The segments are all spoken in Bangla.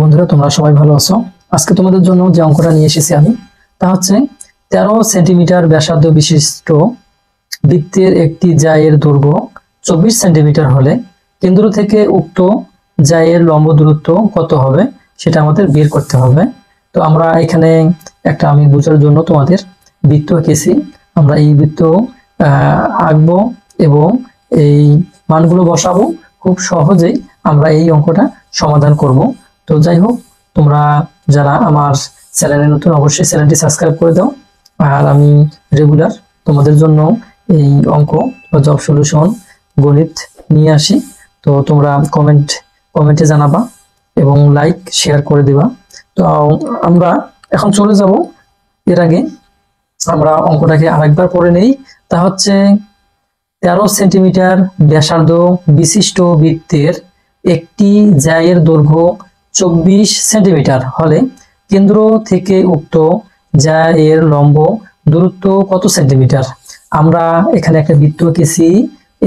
বন্ধুরা, তোমরা সবাই ভালো আছো? আজকে তোমাদের জন্য যে অঙ্কটা নিয়ে এসেছি আমি, তা হচ্ছে 13 সেন্টিমিটার ব্যাসার্ধ বিশিষ্ট বৃত্তের একটি জায়ের দৈর্ঘ্য 24 সেন্টিমিটার হলে কেন্দ্র থেকে উক্ত জায়ের লম্ব দূরত্ব কত হবে সেটা আমাদের বের করতে হবে। তো আমরা এখানে একটা আমি বোঝার জন্য তোমাদের বৃত্ত এঁকেছি। আমরা এই বৃত্ত আঁকবো এবং এই মানগুলো বসাবো। খুব সহজেই আমরা এই অঙ্কটা সমাধান করব। তো যাই হোক, তোমরা যারা আমার চ্যানেলে নতুন অবশ্যই চ্যানেলটি সাবস্ক্রাইব করে দাও। আর আমি রেগুলার তোমাদের জন্য এই অঙ্ক বা জব সলিউশন গণিত নিয়ে আসি। তো তোমরা কমেন্টে জানাবা এবং লাইক শেয়ার করে দিবা। তো আমরা এখন চলে যাব। এর আগে আমরা অঙ্কটাকে আরেকবার পড়ে নেই। তা হচ্ছে 13 সেন্টিমিটার ব্যাসার্ধ বিশিষ্ট বৃত্তের একটি জায়ের দৈর্ঘ্য 24 সেন্টিমিটার হলে কেন্দ্র থেকে উক্ত জায়ের লম্ব দূরত্ব কত সেন্টিমিটার। আমরা এখানে একটা বৃত্ত এঁকেছি।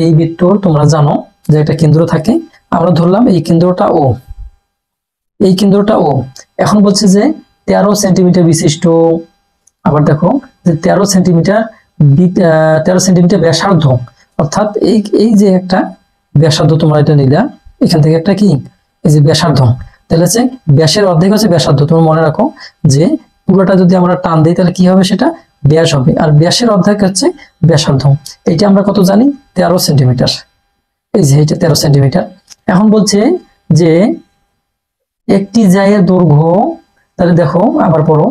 এই বৃত্ত তোমরা জানো যে একটা কেন্দ্র থাকে। আমরা ধরলাম এই কেন্দ্রটা ও, এই কেন্দ্রটা ও। এখন বলছে যে 13 সেন্টিমিটার বিশিষ্ট, আবার দেখো যে 13 সেন্টিমিটার ব্যাসার্ধ, অর্থাৎ এই যে একটা ব্যাসার্ধ তোমরা এটা নিলা, এখান থেকে একটা কি এই যে ব্যাসার্ধ, তাহলে হচ্ছে ব্যাসের অর্ধেক হচ্ছে ব্যাসার্ধ। তোমরা মনে রাখো যে পুরোটা যদি আমরা টান দিই তাহলে কি হবে, সেটা ব্যাস হবে, আর ব্যাসের অর্ধেক হচ্ছে ব্যাসার্ধ। এইটা আমরা কত জানি, 13 সেন্টিমিটার। এই যে এটা 13 সেন্টিমিটার। এখন বলছে যে একটি জায়ের দৈর্ঘ্য, তাহলে দেখো আবার পড়ো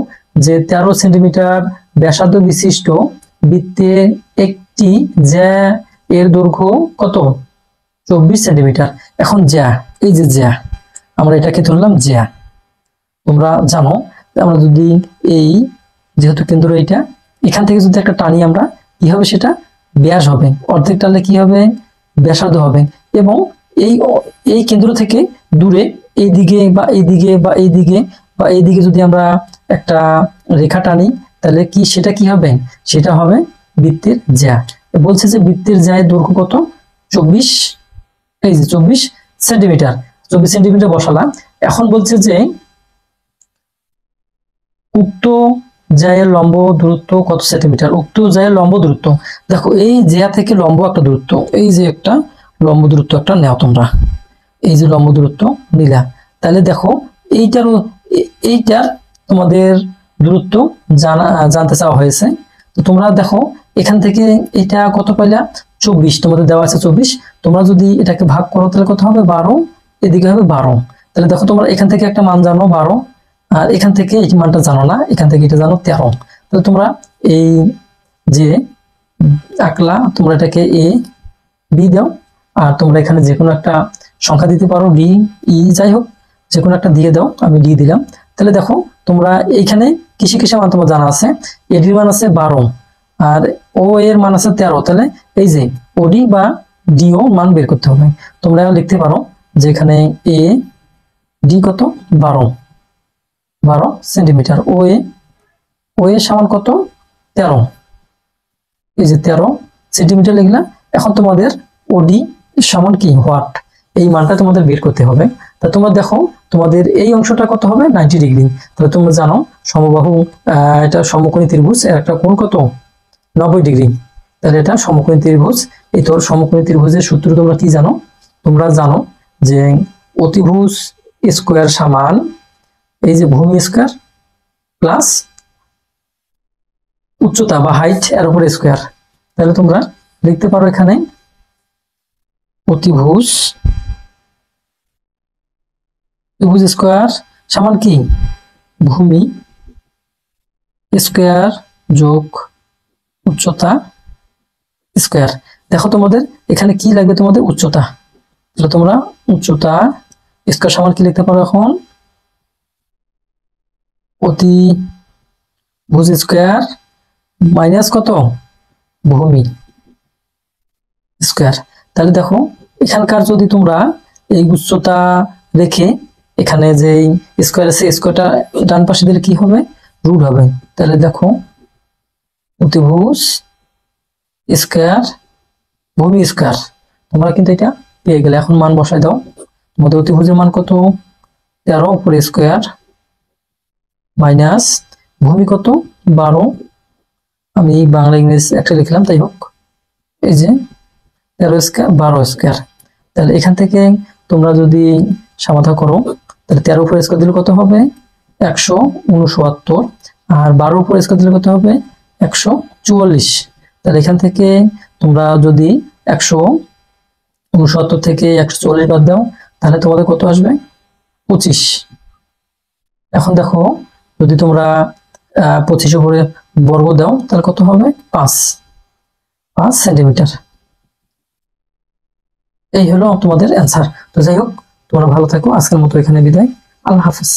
যে 13 সেন্টিমিটার ব্যাসার্ধ বিশিষ্ট বৃত্তের একটি জ্যা এর দৈর্ঘ্য কত, 24 সেন্টিমিটার। এখন জ্যা, এই যে জ্যা, আমরা এটাকে ধরলাম জ্যা। তোমরা জানো আমরা যদি এই যেহেতু কেন্দ্র এইটা, এখান থেকে যদি একটা টানি আমরা, কি হবে সেটা ব্যাস হবে, অর্ধেক টানলে কি হবে ব্যাসার্ধ হবে। এবং এই কেন্দ্র থেকে দূরে এইদিকে বা এইদিকে বা এইদিকে বা এইদিকে যদি আমরা একটা রেখা টানি তাহলে কি সেটা কি হবে, সেটা হবে বৃত্তের জ্যা। বলছে যে বৃত্তের জ্যায়ের দৈর্ঘ্য কত, 24, এই যে 24 সেন্টিমিটার। 24 সেন্টিমিটার বসালাম। এখন বলছে যে উক্ত জায়ের লম্ব দূরত্ব কত সেন্টিমিটার। উক্ত জায়ের লম্ব দূরত্ব, দেখো এই জ্যা থেকে লম্ব একটা দূরত্ব, এই যে একটা লম্ব দূরত্ব একটা নেও তোমরা, এই যে লম্ব দূরত্ব নিলা। তাহলে দেখো এইটার তোমাদের দূরত্ব জানতে চাওয়া হয়েছে। তো তোমরা দেখো এখান থেকে এটা কত পাইলা, 24, তোমাদের দেওয়া আছে 24। তোমরা যদি এটাকে ভাগ করো তাহলে কত হবে, 12, এদিকে হবে 12। তাহলে দেখো তোমরা এখান থেকে একটা মান জানো 12, আর এখান থেকে এই মানটা জানো না, এখান থেকে এটা জানো 13। তাহলে তোমরা এই যে আঁকলা, তোমরা এটাকে এ বি দাও, আর তোমরা এখানে যে কোনো একটা সংখ্যা দিতে পারো, ডি ই যাই হোক যে কোনো একটা দিয়ে দাও। আমি ডি দিলাম। তাহলে দেখো তোমরা এইখানে কিসে মান তোমার জানা আছে, এডির মান আছে 12 আর ও এর মান আছে 13। তাহলে এই যে ওডি বা ডিও মান বের করতে হবে। তোমরা লিখতে পারো যে এখানে এ ডি কত, 12 সেন্টিমিটার। ও এ সমান কত, 13, এই যে 13 সেন্টিমিটার লিখলা। এখন তোমাদের ওডি সমান কি, হোয়াট, এই মানটা তোমাদের বের করতে হবে। তা তোমরা দেখো তোমাদের এই অংশটা কত হবে, 90 ডিগ্রি। তাহলে তোমরা জানো সমবাহু, এটা সমকোণী ত্রিভুজ, এর একটা কোণ কত, 90 ডিগ্রি। তাহলে এটা সমকোণী ত্রিভুজ। এই তোর সমকোণী ত্রিভুজের সূত্র তোমরা কি জানো, তোমরা জানো যে অতিভুজ স্কোয়ার সমান এই যে ভূমি স্কোয়ার প্লাস উচ্চতা বা হাইট এর উপর স্কোয়ার। তাহলে তোমরা লিখতে পারো এখানে অতিভুজ স্কোয়ার সমান কি, ভূমি স্কোয়ার যোগ উচ্চতা স্কোয়ার। দেখো তোমাদের এখানে কি লাগবে, তোমাদের উচ্চতা। তাহলে তোমরা উচ্চতা স্কোয়ার সমান কি লিখতে পারো, এখন অতিভুজ স্কোয়ার মাইনাস কত, ভূমি স্কোয়ার। তাহলে দেখো এখানকার যদি তোমরা এই উচ্চতা রেখে এখানে যে স্কোয়ার আছে, স্কোয়ারটা ডান পাশে দিলে কি হবে, রুট হবে। তাহলে দেখো অতিভুজ স্কোয়ার ভূমি স্কোয়ার, তোমরা কিন্তু এটা পেয়ে গেলে। এখন মান বসাই দাও। তোমাদের অতিভুজের মান কত, 13 উপর স্কোয়ার মাইনাস ভূমি কত 12, আমি বাংলা ইংরেজি একটা লিখলাম তাই হোক, এই যে 13 স্কোয়ার 12 স্কোয়ার। তাহলে এখান থেকে তোমরা যদি সমাধান করো তাহলে 13 উপর স্কোয়ার দিলে কত হবে 169, আর 12 উপর স্কোয়ার দিলে কত হবে 144। তাহলে এখান থেকে তোমরা যদি 169 থেকে 144 বাদ দাও তাহলে তোমাদের কত আসবে 25। এখন দেখো যদি তোমরা 25 উপরে বর্গ দাও তাহলে কত হবে 5 সেন্টিমিটার। এই হলো তোমাদের অ্যান্সার। তো যাই হোক, তোমরা ভালো থাকো, আজকের মতো এখানে বিদায়, আল্লাহ হাফেজ।